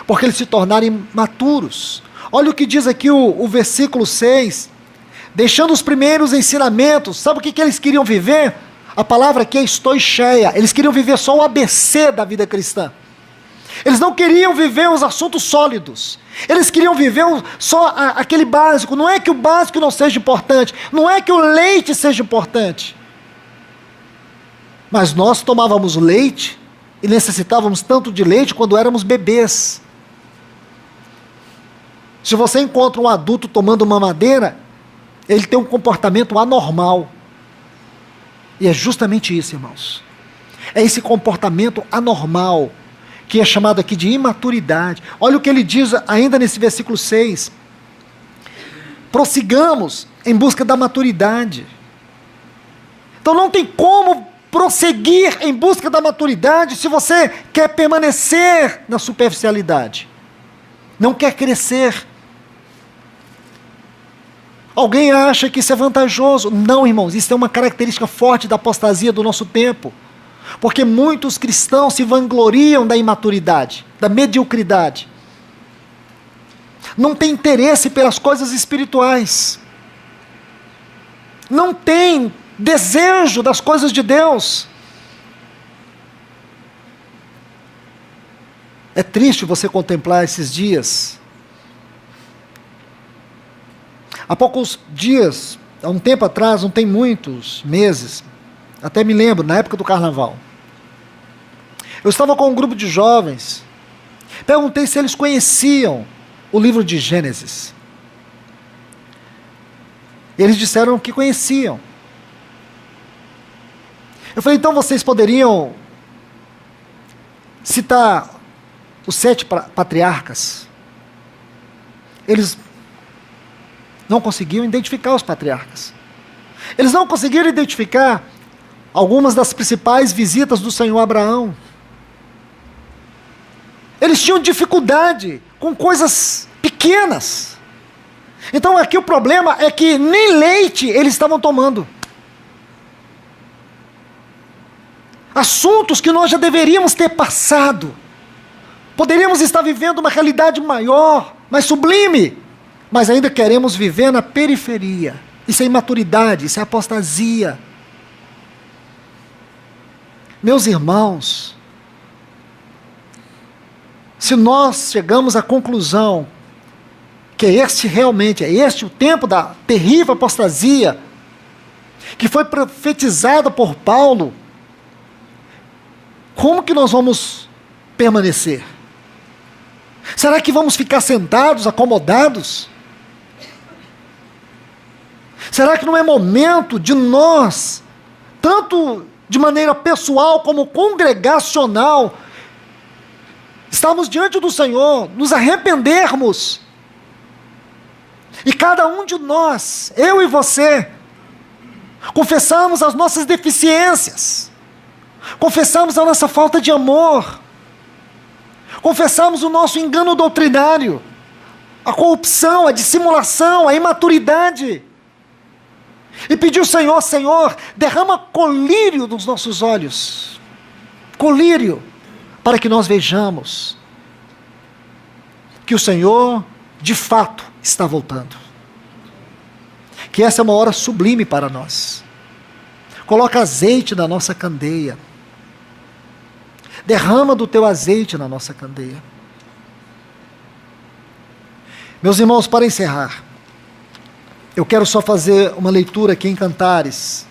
[SPEAKER 1] Porque eles se tornaram imaturos. Olha o que diz aqui o versículo 6. Deixando os primeiros ensinamentos, sabe o que eles queriam viver? A palavra aqui é estoicheia. Eles queriam viver só o ABC da vida cristã. Eles não queriam viver os assuntos sólidos. Eles queriam viver só aquele básico. Não é que o básico não seja importante. Não é que o leite seja importante. Mas nós tomávamos leite e necessitávamos tanto de leite quando éramos bebês. Se você encontra um adulto tomando uma mamadeira, ele tem um comportamento anormal. E é justamente isso, irmãos. É esse comportamento anormal que é chamado aqui de imaturidade. Olha o que ele diz ainda nesse versículo 6. Prossigamos em busca da maturidade. Então não tem como prosseguir em busca da maturidade se você quer permanecer na superficialidade, não quer crescer. Alguém acha que isso é vantajoso? Não, irmãos, isso é uma característica forte da apostasia do nosso tempo, porque muitos cristãos se vangloriam da imaturidade, da mediocridade, não tem interesse pelas coisas espirituais, não tem desejo das coisas de Deus. É triste você contemplar esses dias. Há poucos dias, há um tempo atrás, não tem muitos meses, até me lembro, na época do carnaval, eu estava com um grupo de jovens, perguntei se eles conheciam o livro de Gênesis. Eles disseram que conheciam. Eu falei, então vocês poderiam citar os 7 patriarcas? Eles não conseguiam identificar os patriarcas. Eles não conseguiram identificar algumas das principais visitas do Senhor a Abraão. Eles tinham dificuldade com coisas pequenas. Então aqui o problema é que nem leite eles estavam tomando. Assuntos que nós já deveríamos ter passado. Poderíamos estar vivendo uma realidade maior, mais sublime, mas ainda queremos viver na periferia. Isso é imaturidade, isso é apostasia. Meus irmãos, se nós chegamos à conclusão que é o tempo da terrível apostasia, que foi profetizada por Paulo, como que nós vamos permanecer? Será que vamos ficar sentados, acomodados? Será que não é momento de nós, tanto de maneira pessoal como congregacional, estarmos diante do Senhor, nos arrependermos, e cada um de nós, eu e você, confessarmos as nossas deficiências, confessarmos a nossa falta de amor, confessarmos o nosso engano doutrinário, a corrupção, a dissimulação, a imaturidade, e pedir ao Senhor, Senhor, derrama colírio nos nossos olhos, colírio, para que nós vejamos que o Senhor, de fato, está voltando. Que essa é uma hora sublime para nós. Coloca azeite na nossa candeia. Derrama do teu azeite na nossa candeia. Meus irmãos, para encerrar, eu quero só fazer uma leitura aqui em Cantares.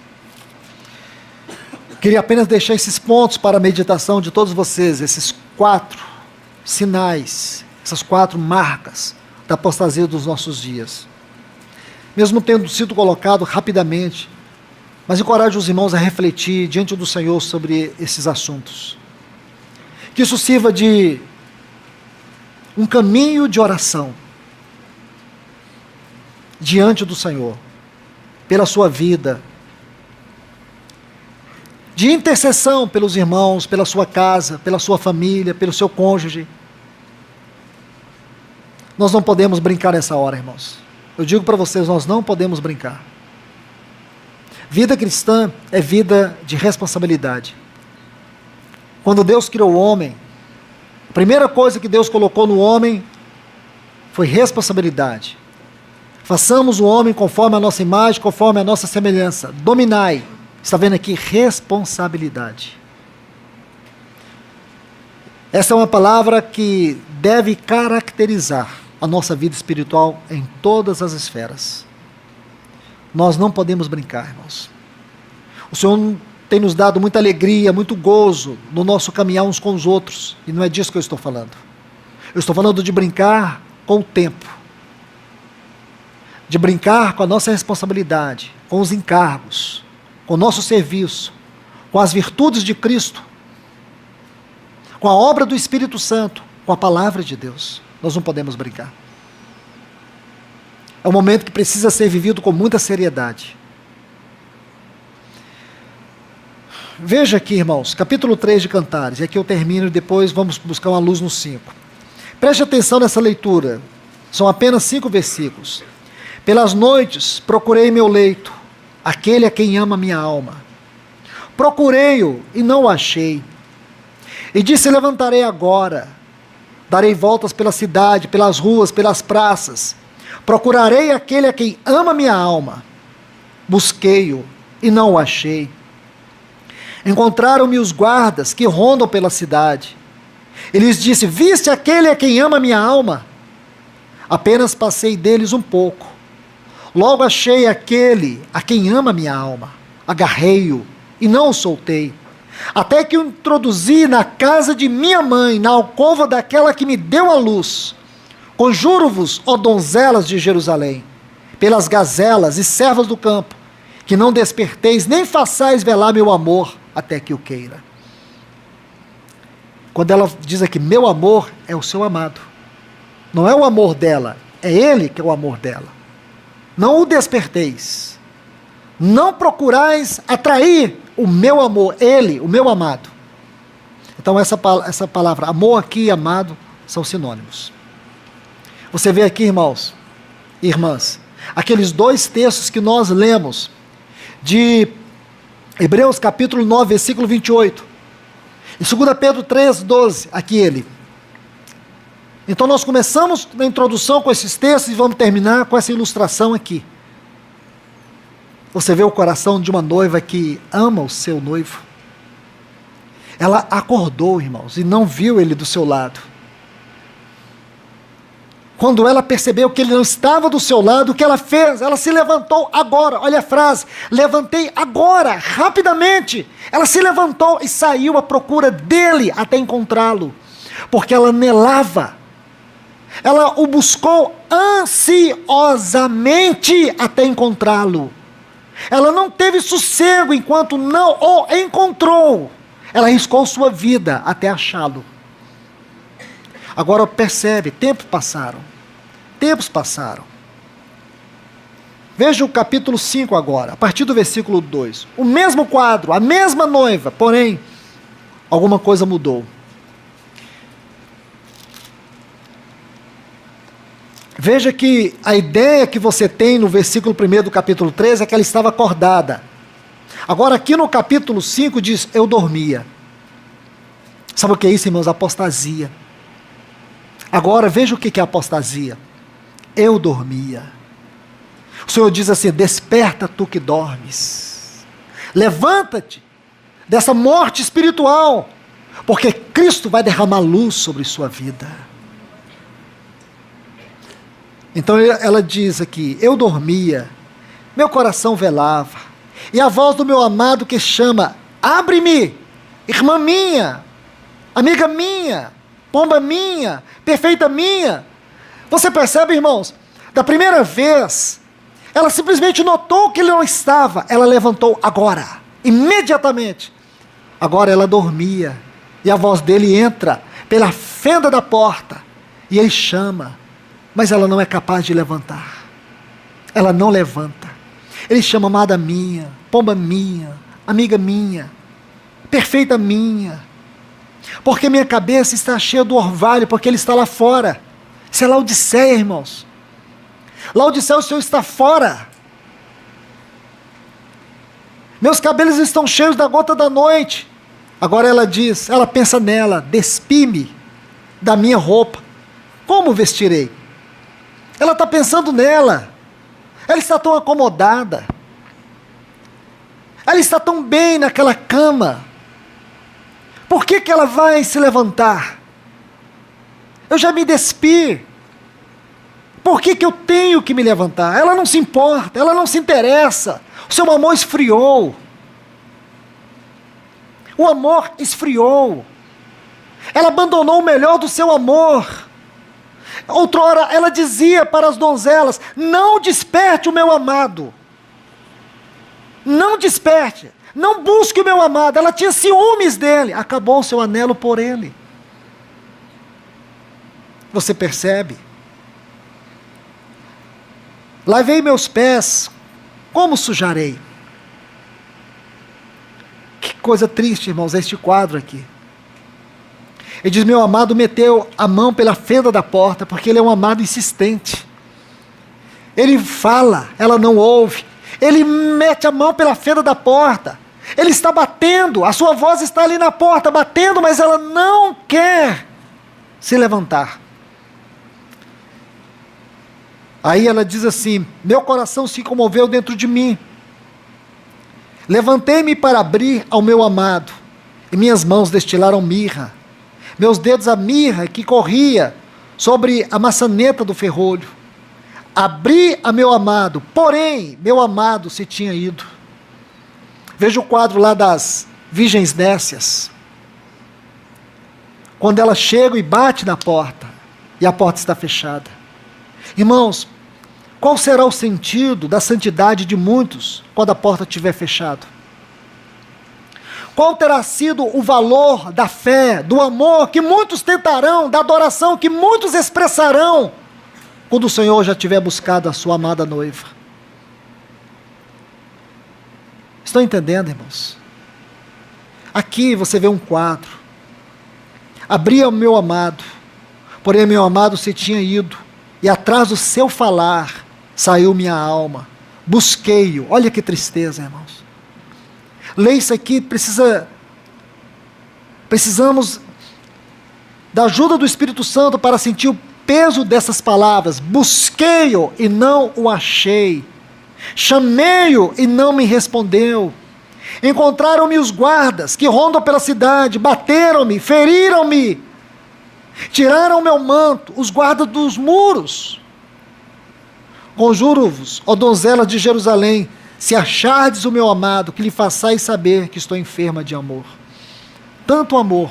[SPEAKER 1] Queria apenas deixar esses pontos para a meditação de todos vocês, esses 4 sinais, essas 4 marcas da apostasia dos nossos dias. Mesmo tendo sido colocado rapidamente, mas encorajo os irmãos a refletir diante do Senhor sobre esses assuntos. Que isso sirva de um caminho de oração diante do Senhor, pela sua vida, de intercessão pelos irmãos, pela sua casa, pela sua família, pelo seu cônjuge. Nós não podemos brincar nessa hora, irmãos. Eu digo para vocês, nós não podemos brincar. Vida cristã é vida de responsabilidade. Quando Deus criou o homem, a primeira coisa que Deus colocou no homem foi responsabilidade. Façamos o homem conforme a nossa imagem, conforme a nossa semelhança. Dominai. Está vendo aqui? Responsabilidade. Essa é uma palavra que deve caracterizar a nossa vida espiritual em todas as esferas. Nós não podemos brincar, irmãos. O Senhor tem nos dado muita alegria, muito gozo no nosso caminhar uns com os outros. E não é disso que eu estou falando. Eu estou falando de brincar com o tempo. De brincar com a nossa responsabilidade, com os encargos, com o nosso serviço, com as virtudes de Cristo, com a obra do Espírito Santo, com a palavra de Deus. Nós não podemos brincar. É um momento que precisa ser vivido com muita seriedade. Veja aqui, irmãos, capítulo 3 de Cantares, e aqui eu termino e depois vamos buscar uma luz no 5. Preste atenção nessa leitura, são apenas 5 versículos. Pelas noites procurei meu leito, aquele a quem ama minha alma. Procurei-o e não o achei. E disse, levantarei agora, darei voltas pela cidade, pelas ruas, pelas praças. Procurarei aquele a quem ama minha alma. Busquei-o e não o achei. Encontraram-me os guardas que rondam pela cidade. E lhes disse, viste aquele a quem ama minha alma? Apenas passei deles um pouco. Logo achei aquele a quem ama minha alma. Agarrei-o e não o soltei. Até que o introduzi na casa de minha mãe, na alcova daquela que me deu a luz. Conjuro-vos, ó donzelas de Jerusalém, pelas gazelas e servas do campo, que não desperteis, nem façais velar meu amor, até que o queira. Quando ela diz aqui, meu amor, é o seu amado. Não é o amor dela, é ele que é o amor dela. Não o desperteis. Não procurais atrair o meu amor, ele, o meu amado. Então essa palavra, amor aqui e amado, são sinônimos. Você vê aqui, irmãos e irmãs, aqueles 2 textos que nós lemos, de Hebreus capítulo 9, versículo 28, e 2 Pedro 3, 12, aqui ele. Então nós começamos na introdução com esses textos e vamos terminar com essa ilustração aqui. Você vê o coração de uma noiva que ama o seu noivo. Ela acordou, irmãos, e não viu ele do seu lado. Quando ela percebeu que ele não estava do seu lado, o que ela fez? Ela se levantou agora, olha a frase, levantei agora, rapidamente. Ela se levantou e saiu à procura dele até encontrá-lo, porque ela anelava, ela o buscou ansiosamente até encontrá-lo. Ela não teve sossego enquanto não o encontrou. Ela arriscou sua vida até achá-lo. Agora percebe, tempos passaram. Veja o capítulo 5 agora, a partir do versículo 2. O mesmo quadro, a mesma noiva, porém, alguma coisa mudou. Veja que a ideia que você tem no versículo 1 do capítulo 3 é que ela estava acordada. Agora aqui no capítulo 5 diz, eu dormia. Sabe o que é isso, irmãos? Apostasia. Agora veja o que é apostasia. Eu dormia. O Senhor diz assim, desperta tu que dormes. Levanta-te dessa morte espiritual, porque Cristo vai derramar luz sobre sua vida. Então ela diz aqui, eu dormia, meu coração velava, e a voz do meu amado que chama, abre-me, irmã minha, amiga minha, pomba minha, perfeita minha. Você percebe, irmãos? Da primeira vez, ela simplesmente notou que ele não estava, ela levantou agora, imediatamente. Agora ela dormia, e a voz dele entra pela fenda da porta, e ele chama, mas ela não é capaz de levantar. Ela não levanta. Ele chama, amada minha, pomba minha, amiga minha, perfeita minha, porque minha cabeça está cheia do orvalho, porque ele está lá fora. Isso é Laodiceia, irmãos. Laodiceia, o Senhor está fora. Meus cabelos estão cheios da gota da noite. Agora ela diz, ela pensa nela, despi-me da minha roupa, como vestirei? Ela está pensando nela, ela está tão acomodada, ela está tão bem naquela cama, por que ela vai se levantar? Eu já me despi, por que eu tenho que me levantar? Ela não se importa, ela não se interessa, o seu amor esfriou, o amor esfriou, ela abandonou o melhor do seu amor. Outrora ela dizia para as donzelas, não desperte o meu amado, não desperte, não busque o meu amado. Ela tinha ciúmes dele, acabou o seu anelo por ele. Você percebe? Lavei meus pés, como sujarei? Que coisa triste, irmãos, este quadro aqui. Ele diz, meu amado meteu a mão pela fenda da porta, porque ele é um amado insistente. Ele fala, ela não ouve. Ele mete a mão pela fenda da porta. Ele está batendo, a sua voz está ali na porta, batendo, mas ela não quer se levantar. Aí ela diz assim, meu coração se comoveu dentro de mim. Levantei-me para abrir ao meu amado, e minhas mãos destilaram mirra. Meus dedos a mirra que corria sobre a maçaneta do ferrolho. Abri a meu amado, porém, meu amado se tinha ido. Veja o quadro lá das Virgens Nécias. Quando elas chegam e batem na porta, e a porta está fechada. Irmãos, qual será o sentido da santidade de muitos quando a porta estiver fechada? Qual terá sido o valor da fé, do amor que muitos tentarão, da adoração que muitos expressarão, quando o Senhor já tiver buscado a sua amada noiva? Estão entendendo, irmãos? Aqui você vê um quadro. Abri ao meu amado, porém meu amado se tinha ido, e atrás do seu falar saiu minha alma. Busquei-o. Olha que tristeza, irmãos. Ler isso aqui, precisamos da ajuda do Espírito Santo para sentir o peso dessas palavras. Busquei-o e não o achei. Chamei-o e não me respondeu. Encontraram-me os guardas que rondam pela cidade, bateram-me, feriram-me, tiraram meu manto, os guardas dos muros. Conjuro-vos, ó donzela de Jerusalém, se achardes o meu amado, que lhe façais saber que estou enferma de amor. Tanto amor,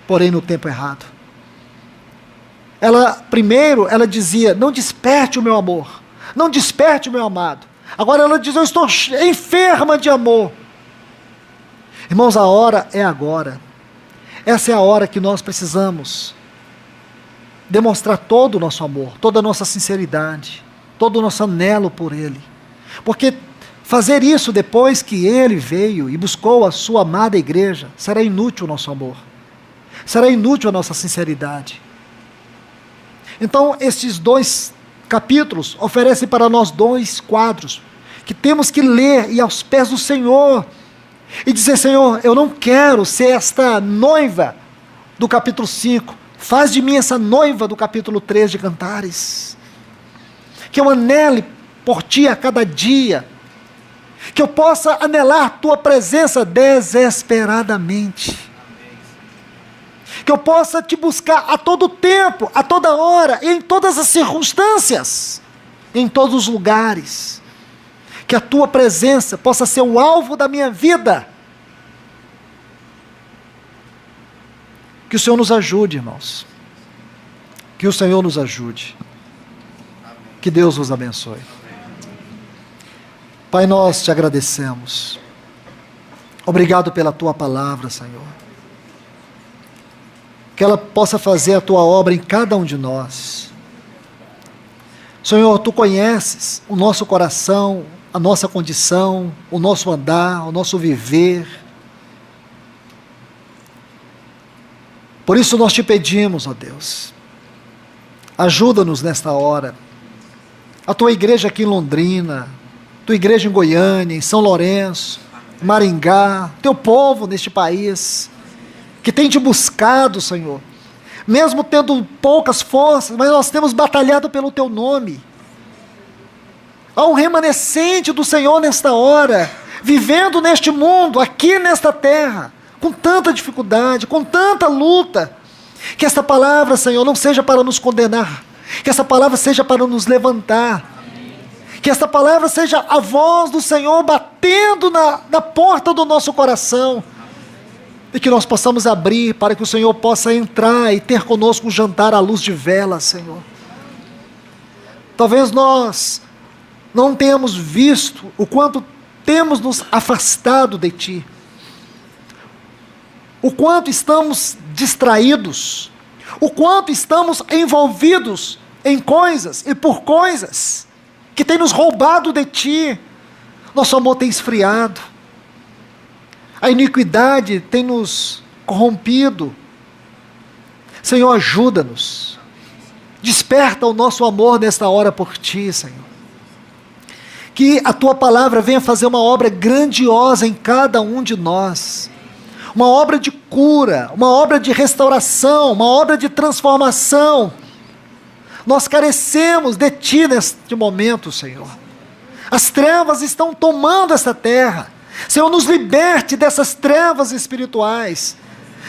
[SPEAKER 1] porém no tempo errado. Primeiro ela dizia, não desperte o meu amor, não desperte o meu amado. Agora ela diz, eu estou enferma de amor. Irmãos, a hora é agora. Essa é a hora que nós precisamos demonstrar todo o nosso amor, toda a nossa sinceridade, todo o nosso anelo por Ele. Porque fazer isso depois que Ele veio e buscou a sua amada igreja, será inútil o nosso amor, será inútil a nossa sinceridade. Então, estes 2 capítulos oferecem para nós 2 quadros, que temos que ler e aos pés do Senhor, e dizer, Senhor, eu não quero ser esta noiva do capítulo 5, faz de mim essa noiva do capítulo 3 de Cantares, que eu anele por Ti a cada dia, que eu possa anelar Tua presença desesperadamente, que eu possa Te buscar a todo tempo, a toda hora, em todas as circunstâncias, em todos os lugares, que a Tua presença possa ser o alvo da minha vida. Que o Senhor nos ajude, irmãos. Que o Senhor nos ajude. Que Deus vos abençoe. Pai, nós Te agradecemos. Obrigado pela Tua palavra, Senhor. Que ela possa fazer a Tua obra em cada um de nós. Senhor, Tu conheces o nosso coração, a nossa condição, o nosso andar, o nosso viver. Por isso nós Te pedimos, ó Deus, ajuda-nos nesta hora. A Tua igreja aqui em Londrina, Tua igreja em Goiânia, em São Lourenço, Maringá, Teu povo neste país, que tem Te buscado, Senhor, mesmo tendo poucas forças, mas nós temos batalhado pelo Teu nome. Há um remanescente do Senhor nesta hora, vivendo neste mundo, aqui nesta terra, com tanta dificuldade, com tanta luta. Que esta palavra, Senhor, não seja para nos condenar, que esta palavra seja para nos levantar. Que esta palavra seja a voz do Senhor batendo na porta do nosso coração. E que nós possamos abrir para que o Senhor possa entrar e ter conosco um jantar à luz de vela, Senhor. Talvez nós não tenhamos visto o quanto temos nos afastado de Ti, o quanto estamos distraídos, o quanto estamos envolvidos em coisas e por coisas que tem nos roubado de Ti. Nosso amor tem esfriado. A iniquidade tem nos corrompido. Senhor, ajuda-nos. Desperta o nosso amor nesta hora por Ti, Senhor. Que a Tua palavra venha fazer uma obra grandiosa em cada um de nós. Uma obra de cura, uma obra de restauração, uma obra de transformação. Nós carecemos de Ti neste momento, Senhor. As trevas estão tomando esta terra. Senhor, nos liberte dessas trevas espirituais.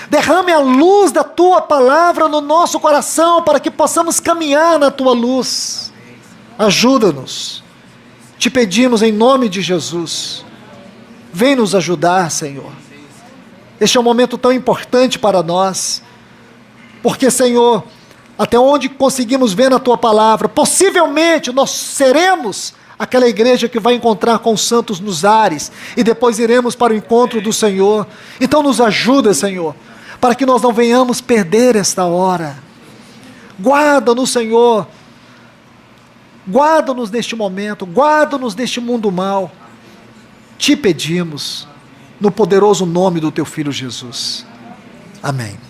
[SPEAKER 1] Derrame a luz da Tua palavra no nosso coração para que possamos caminhar na Tua luz. Ajuda-nos. Te pedimos em nome de Jesus. Vem nos ajudar, Senhor. Este é um momento tão importante para nós. Porque, Senhor, até onde conseguimos ver na Tua palavra, possivelmente nós seremos aquela igreja que vai encontrar com os santos nos ares, e depois iremos para o encontro do Senhor. Então nos ajuda, Senhor, para que nós não venhamos perder esta hora. Guarda-nos, Senhor, guarda-nos neste momento, guarda-nos deste mundo mau. Te pedimos, no poderoso nome do Teu Filho Jesus. Amém.